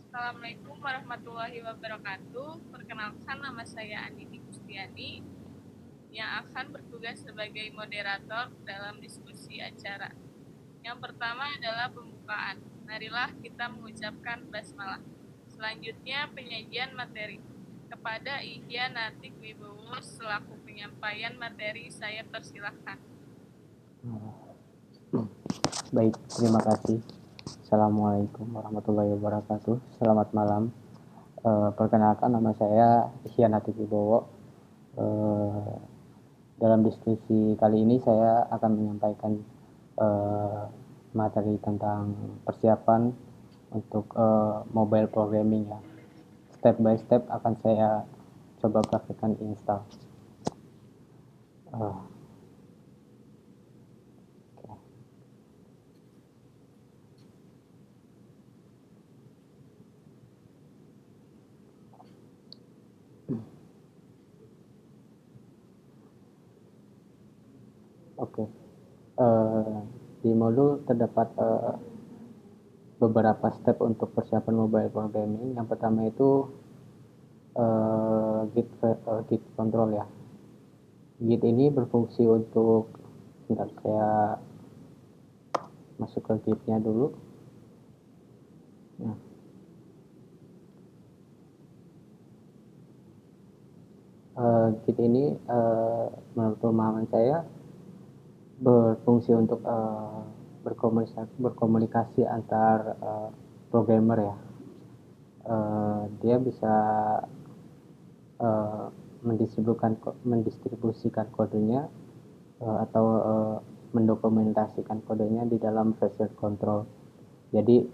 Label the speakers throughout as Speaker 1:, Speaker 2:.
Speaker 1: Assalamualaikum warahmatullahi wabarakatuh. Perkenalkan, nama saya Andini Kustiani yang akan bertugas sebagai moderator dalam diskusi acara. Yang pertama adalah pembukaan. Marilah kita mengucapkan basmalah. Selanjutnya penyajian materi. Kepada Ihya Natik Wibowo selaku penyampaian materi, saya persilahkan.
Speaker 2: Baik, terima kasih. Assalamualaikum warahmatullahi wabarakatuh. Selamat malam. Perkenalkan, nama saya Hianati Wibowo. Dalam diskusi kali ini saya akan menyampaikan materi tentang persiapan untuk mobile programming ya. Step by step akan saya coba praktekkan install. Uh, Oke. Okay. Di modul terdapat beberapa step untuk persiapan mobile programming. Yang pertama itu Git control ya. Git ini berfungsi untuk, sebentar saya masuk ke Gitnya dulu. Nah, Git ini menurut pemahaman saya berfungsi untuk berkomunikasi antar programmer ya. Dia bisa mendistribusikan kodenya atau mendokumentasikan kodenya di dalam version control. Jadi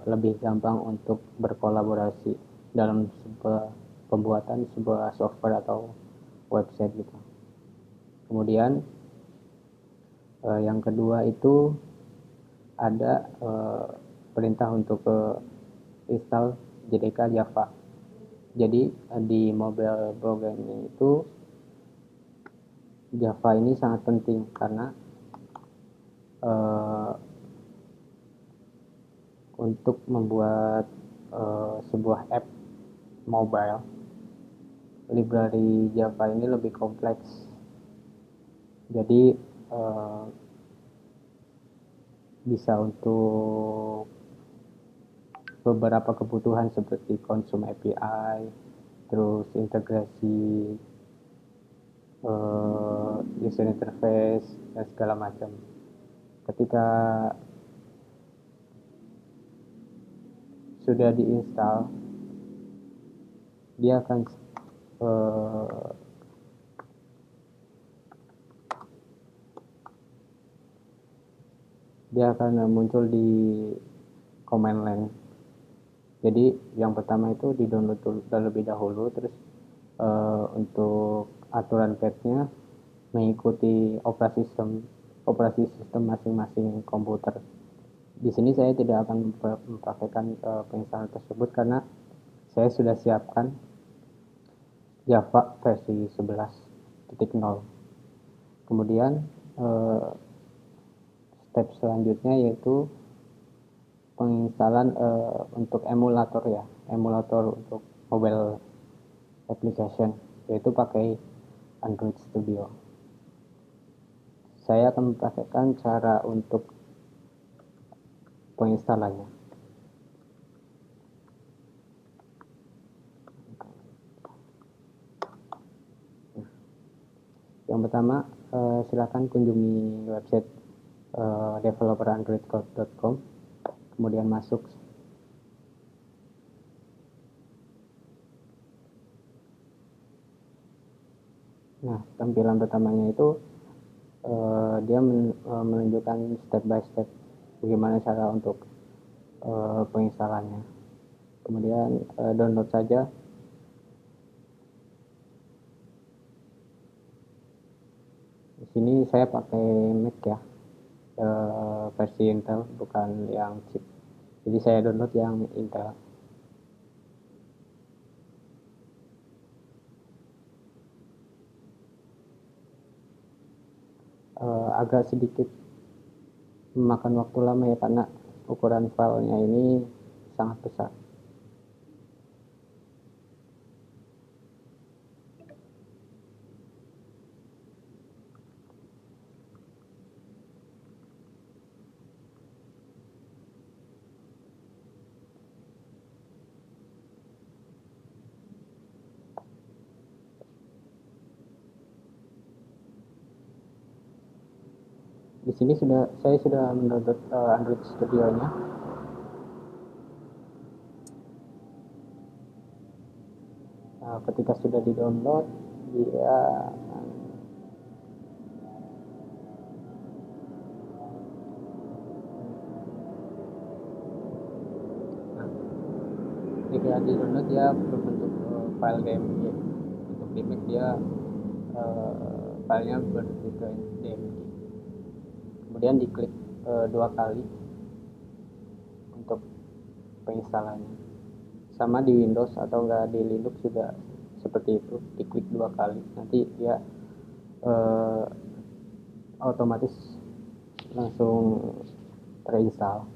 Speaker 2: lebih gampang untuk berkolaborasi dalam pembuatan sebuah software atau website gitu. Kemudian yang kedua itu ada perintah untuk install JDK Java. Jadi di mobile programming itu Java ini sangat penting karena untuk membuat sebuah app mobile, library Java ini lebih kompleks. Jadi bisa untuk beberapa kebutuhan seperti konsum API, terus integrasi user interface dan segala macam. Ketika sudah diinstal, dia akan muncul di command line. Jadi yang pertama itu di download terlebih dahulu, terus untuk aturan path-nya mengikuti operasi sistem masing-masing komputer. Di sini saya tidak akan mempraktekkan penginstalan tersebut karena saya sudah siapkan Java versi 11.0. Kemudian step selanjutnya yaitu penginstalan untuk emulator ya, emulator untuk mobile application, yaitu pakai Android Studio. Saya akan mempraktekkan cara untuk penginstalannya. Yang pertama, silakan kunjungi website developerandroidcode.com, kemudian masuk. Nah, tampilan pertamanya itu dia menunjukkan step by step bagaimana cara untuk penginstalannya. Kemudian download saja. Di sini saya pakai Mac ya, versi Intel, bukan yang chip. Jadi saya download yang Intel. Agak sedikit memakan waktu lama ya karena ukuran filenya ini sangat besar. Di sini saya sudah mendownload Android Studio-nya. Ketika sudah di-download, dia jika di-download dia berbentuk file game. Untuk di Mac dia filenya berbentuk DMG. Kemudian diklik 2 kali untuk penginstalannya. Sama di Windows atau enggak di Linux juga seperti itu, diklik 2 kali nanti dia otomatis langsung terinstall.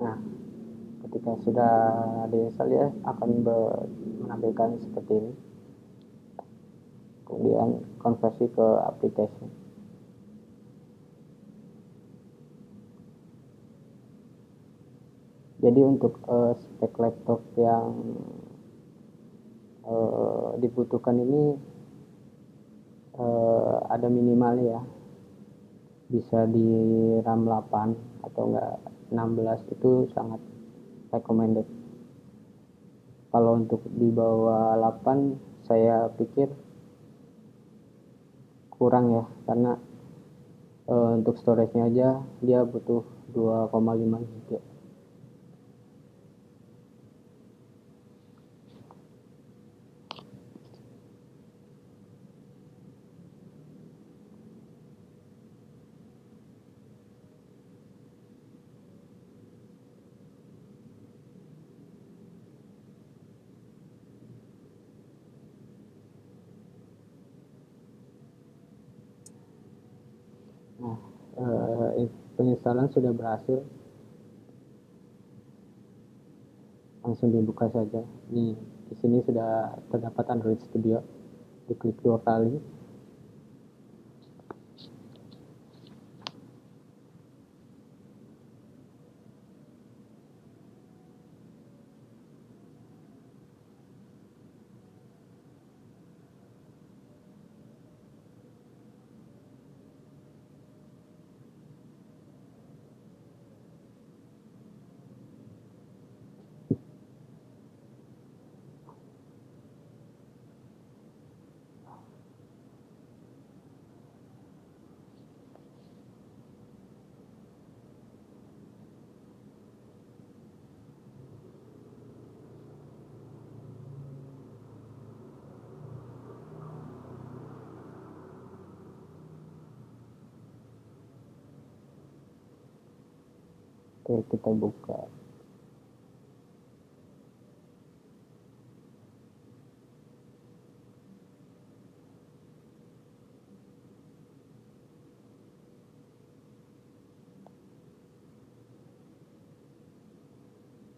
Speaker 2: Nah, ketika sudah diinstal ya akan menampilkan seperti ini. Kemudian konversi ke aplikasi. Jadi untuk spek laptop yang dibutuhkan ini ada minimalnya ya, bisa di RAM 8 atau enggak 16, itu sangat recommended. Kalau untuk di bawah 8 saya pikir kurang ya, karena untuk storage-nya aja dia butuh 2,5 GB. Nah, penginstalan sudah berhasil, langsung dibuka saja. Nih, di sini sudah terdapat Android Studio. Diklik 2 kali. Oke, kita buka.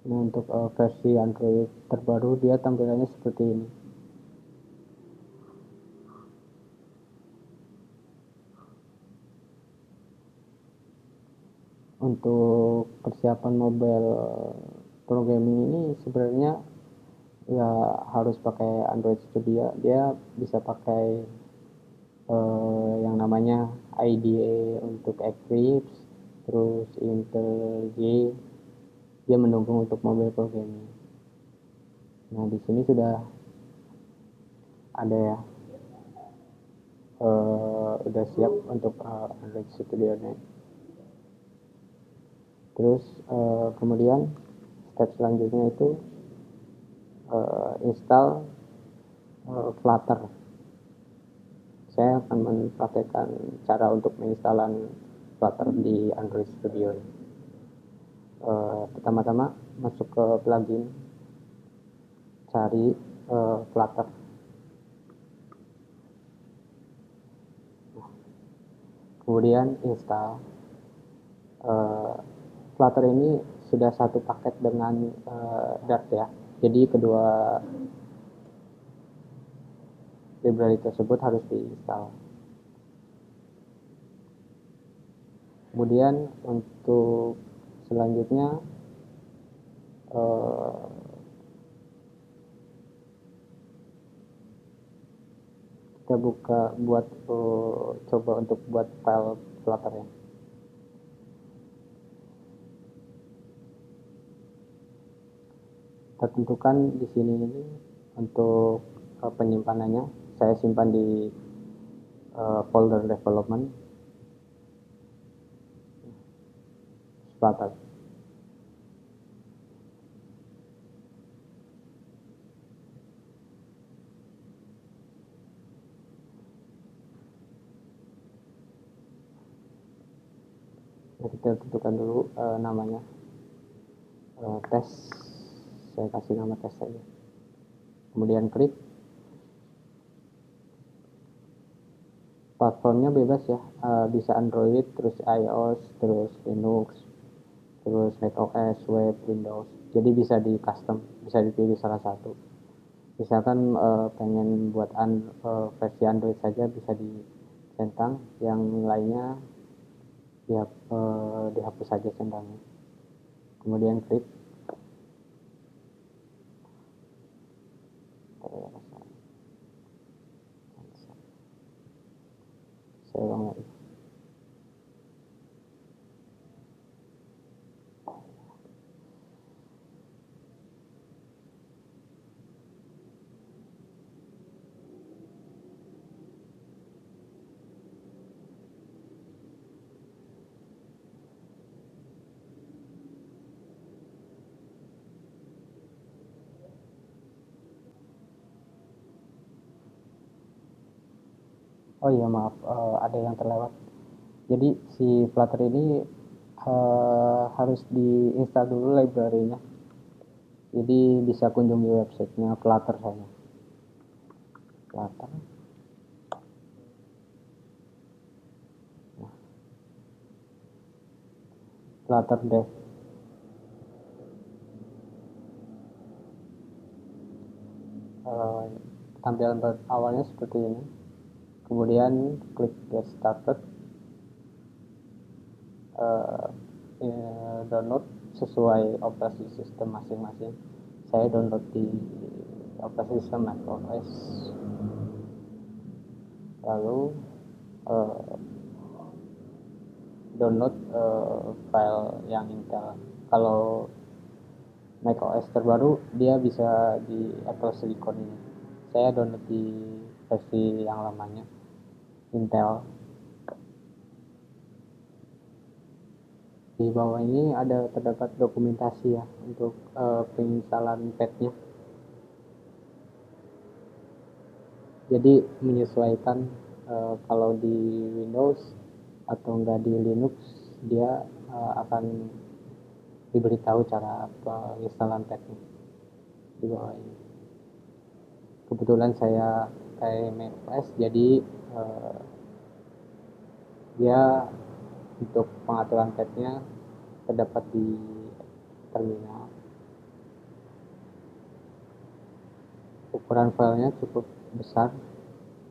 Speaker 2: Nah, untuk versi Android terbaru dia tampilannya seperti ini. Untuk persiapan mobile programming ini sebenarnya ya harus pakai Android Studio. Dia bisa pakai yang namanya IDE untuk Eclipse, terus IntelliJ. Dia mendukung untuk mobile programming. Nah, di sini sudah ada ya, udah siap untuk Android Studio-nya. Terus kemudian step selanjutnya itu install Flutter saya akan mempraktekkan cara untuk menginstalkan Flutter di Android Studio. Pertama-tama masuk ke plugin, cari Flutter. Kemudian install. Flutter ini sudah satu paket dengan Dart ya. Jadi kedua library tersebut harus diinstal. Kemudian untuk selanjutnya kita coba untuk buat file Flutter ya. Kita tentukan di sini ini untuk penyimpanannya. Saya simpan di folder development Flutter. Nah, kita tentukan dulu namanya tes. Saya kasih nama tes saja. Kemudian klik. Platformnya bebas ya, bisa Android, terus iOS, terus Linux, terus macOS, web, Windows. Jadi bisa di custom, bisa dipilih salah satu. Misalkan pengen buat versi Android saja bisa dicentang, yang lainnya dihapus saja centangnya. Kemudian klik. Saya ulang lagi. Oh iya maaf, ada yang terlewat. Jadi si Flutter ini harus diinstal dulu library-nya. Jadi bisa kunjungi websitenya Flutter saja. Flutter. Flutter Dev. Tampilan awalnya seperti ini. Kemudian klik Get Started. Download sesuai operasi sistem masing-masing. Saya download di operasi sistem macOS. Lalu download file yang Intel. Kalau macOS terbaru dia bisa di Apple Silicon ini. Saya download di versi yang lamanya Intel. Di bawah ini terdapat dokumentasi ya untuk penginstalan patch-nya. Jadi menyesuaikan kalau di Windows atau enggak di Linux dia akan diberitahu cara penginstalan patch-nya di bawah ini. Kebetulan saya pakai macOS, jadi dia untuk pengaturan patch-nya terdapat di terminal. Ukuran filenya cukup besar,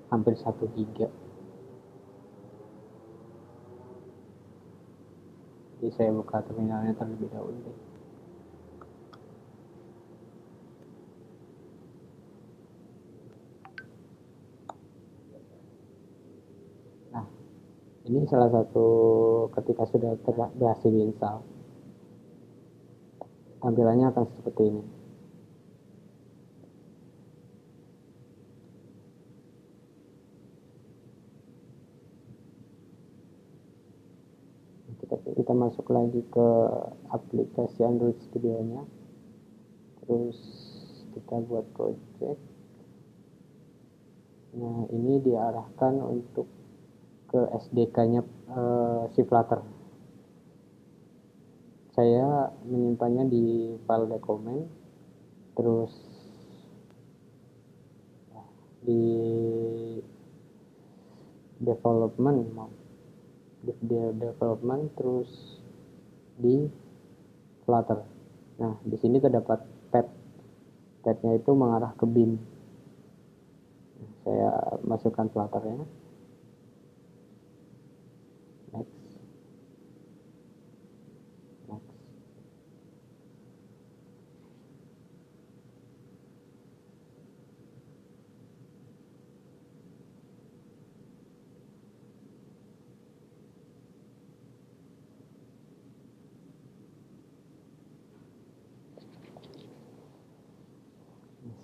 Speaker 2: hampir 1 GB. Jadi saya buka terminalnya terlebih dahulu deh. Nah, ini salah satu ketika sudah berhasil install. Tampilannya akan seperti ini. Kita masuk lagi ke aplikasi Android Studio-nya. Terus kita buat project. Nah, ini diarahkan untuk ke SDK-nya si Flutter. Saya menyimpannya di file dokumen, terus di development terus di Flutter. Nah, di sini terdapat path-nya itu mengarah ke bin. Saya masukkan Flutter-nya. Next.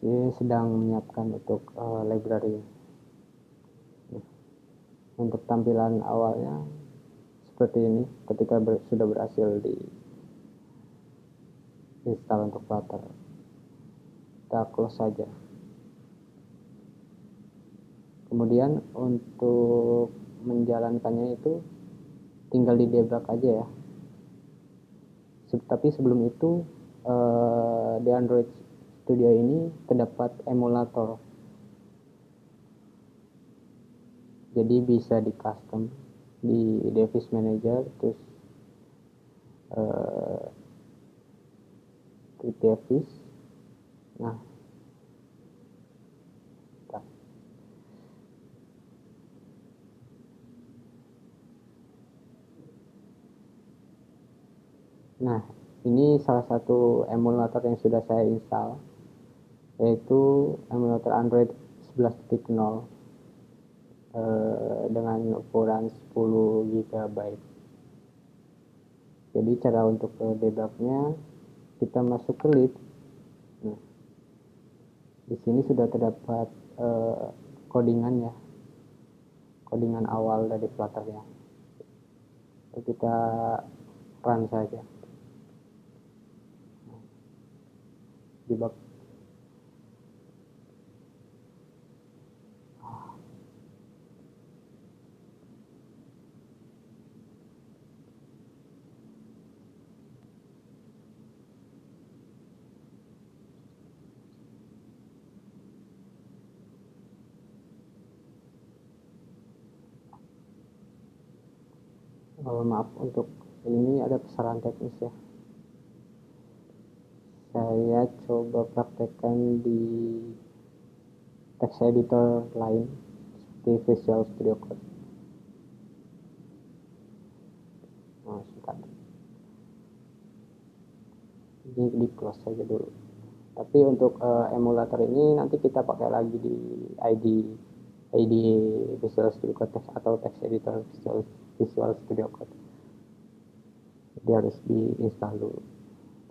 Speaker 2: Saya sedang menyiapkan untuk library. Untuk tampilan awalnya seperti ini ketika sudah berhasil di install untuk Flutter. Kita close saja. Kemudian untuk menjalankannya itu tinggal di debug aja ya. Tapi sebelum itu di Android Studio ini terdapat emulator. Jadi bisa di custom di device manager, terus klik device. Nah, ini salah satu emulator yang sudah saya install, yaitu emulator Android 11.0 dengan ukuran 10 GB. Jadi cara untuk debugnya, kita masuk ke lib. Nah, di sini sudah terdapat codingannya, codingan awal dari Flutter-nya. Kita run saja. Debug. Maaf, untuk ini ada kesalahan teknis ya. Saya coba praktekkan di text editor lain seperti Visual Studio Code. Nah, sebentar. Ini di close saja dulu. Tapi untuk emulator ini nanti kita pakai lagi di ID Visual Studio Code atau text editor Visual Studio Code. Jadi harus diinstal dulu,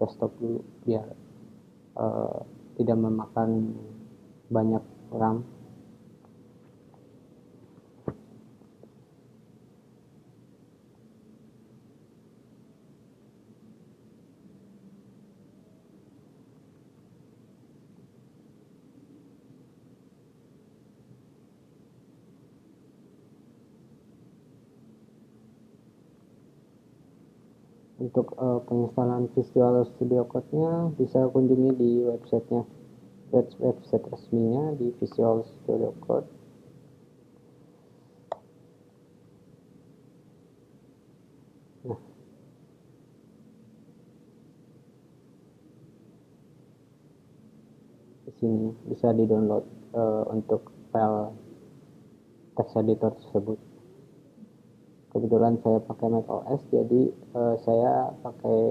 Speaker 2: desktop dulu biar tidak memakan banyak RAM. Untuk penginstalan Visual Studio Code-nya bisa kunjungi di website resminya di Visual Studio Code. Nah, di sini bisa di-download untuk file text editor tersebut. Kebetulan saya pakai Mac OS, jadi saya pakai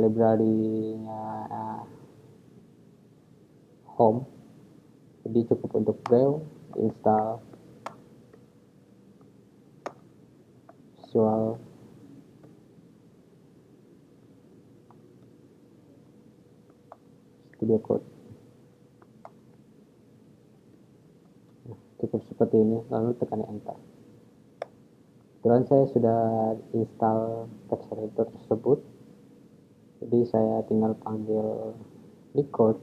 Speaker 2: library-nya Home. Jadi cukup untuk browse, install Visual Studio Code. Cukup seperti ini, lalu tekan enter. Kebetulan saya sudah install text editor tersebut, jadi saya tinggal panggil record.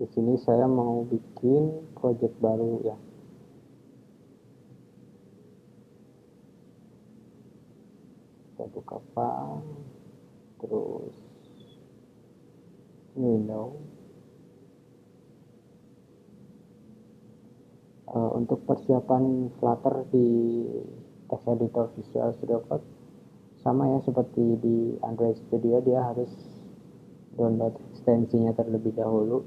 Speaker 2: Di sini saya mau bikin project baru ya. Kita buka file, terus window. Untuk persiapan Flutter di text editor Visual Studio Code sama ya seperti di Android Studio, dia harus download ekstensinya terlebih dahulu,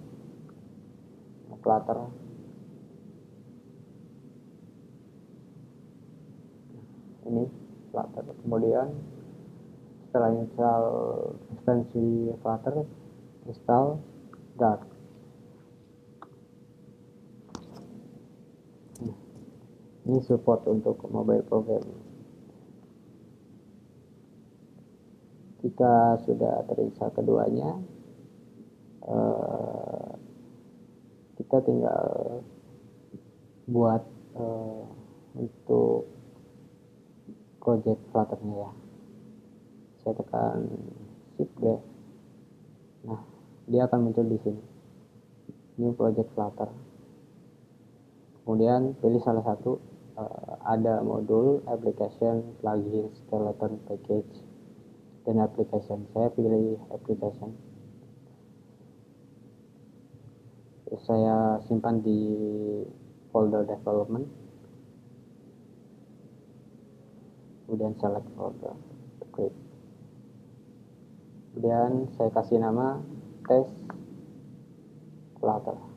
Speaker 2: Flutter. Ini Flutter. Kemudian setelah install ekstensi Flutter, install Dart. Ini support untuk mobile program. Jika sudah terinstall keduanya, kita tinggal buat untuk project Flutter-nya ya. Saya tekan Shift D. Nah, dia akan muncul di sini. New Project Flutter. Kemudian pilih salah satu. Ada modul, application, plugin, skeleton, package, dan application. Saya pilih application. Terus saya simpan di folder development. Kemudian select folder, klik. Kemudian saya kasih nama test Flutter.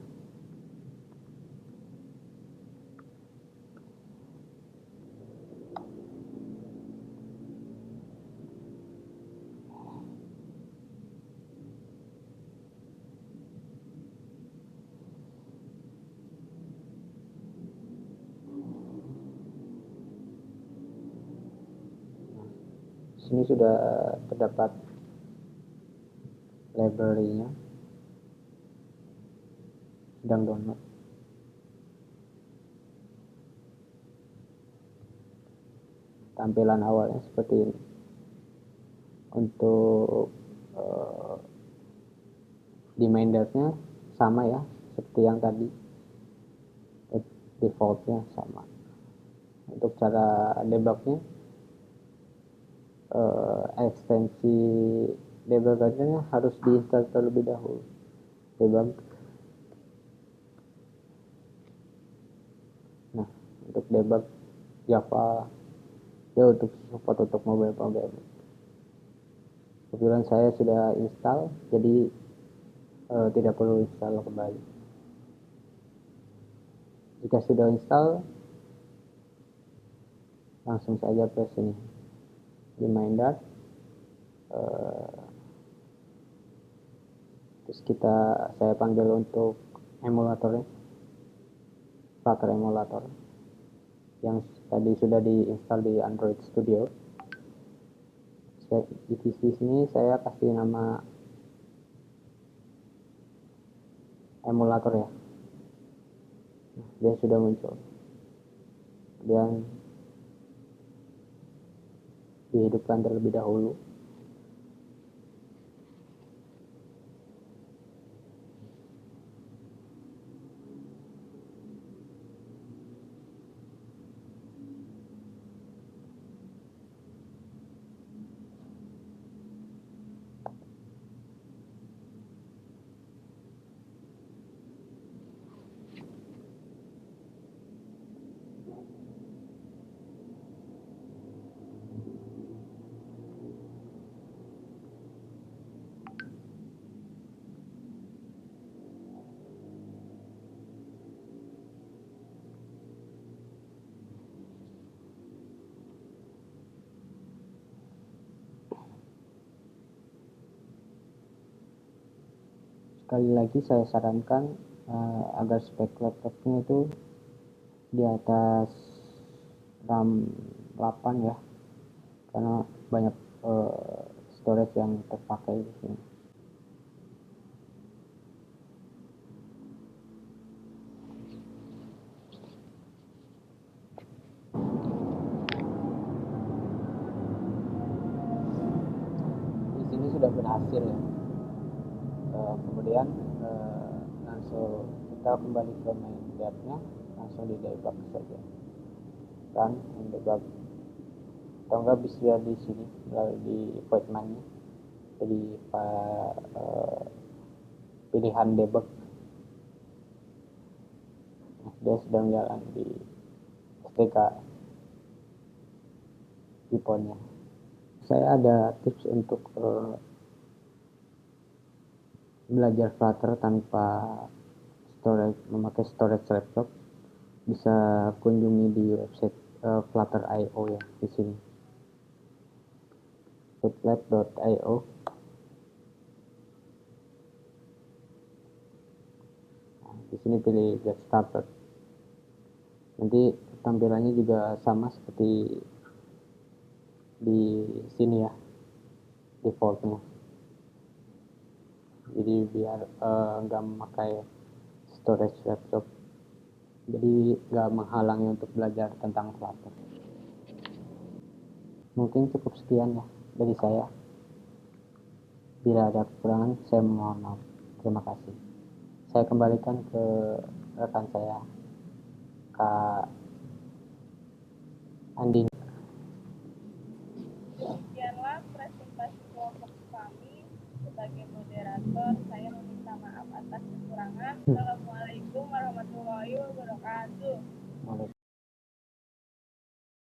Speaker 2: Sini sudah terdapat library-nya, sedang download. Tampilan awalnya seperti ini. Untuk di main dart-nya sama ya seperti yang tadi, defaultnya sama. Untuk cara debugnya, ekstensi debuggernya harus diinstal terlebih dahulu. Debug. Nah, untuk debug Java ya untuk support untuk mobile program. Kebetulan saya sudah install, jadi tidak perlu install kembali. Jika sudah install, langsung saja press ini di main dart. Terus saya panggil untuk emulatornya, Flutter emulator yang tadi sudah diinstal di Android Studio. Di sini saya kasih nama emulator ya. Nah, dia sudah muncul. Kemudian dihidupkan terlebih dahulu. Sekali lagi saya sarankan agar spek laptopnya itu di atas RAM 8 ya, karena banyak storage yang terpakai di sini. Di sini sudah berhasil ya. Kemudian So kita kembali ke main tab-nya, langsung di debug saja, run and debug, atau enggak bisa di sini di void main-nya, jadi pilihan debug. Dia sedang jalan di SDK keyboardnya. Saya ada tips untuk belajar Flutter tanpa storage, memakai storage laptop. Bisa kunjungi di website Flutter.io ya, di sini flutter.io. Nah, di sini pilih Get Started. Nanti tampilannya juga sama seperti di sini ya, defaultnya. Jadi biar nggak memakai storage laptop, jadi nggak menghalangi untuk belajar tentang Flutter. Mungkin cukup sekian ya dari saya. Bila ada kekurangan, saya mohon maaf. Terima kasih. Saya kembalikan ke rekan saya, Kak Andi.
Speaker 1: Demikianlah presentasi kelompok kami. Sebagai moderator, saya meminta maaf atas kekurangan. Assalamualaikum warahmatullahi wabarakatuh.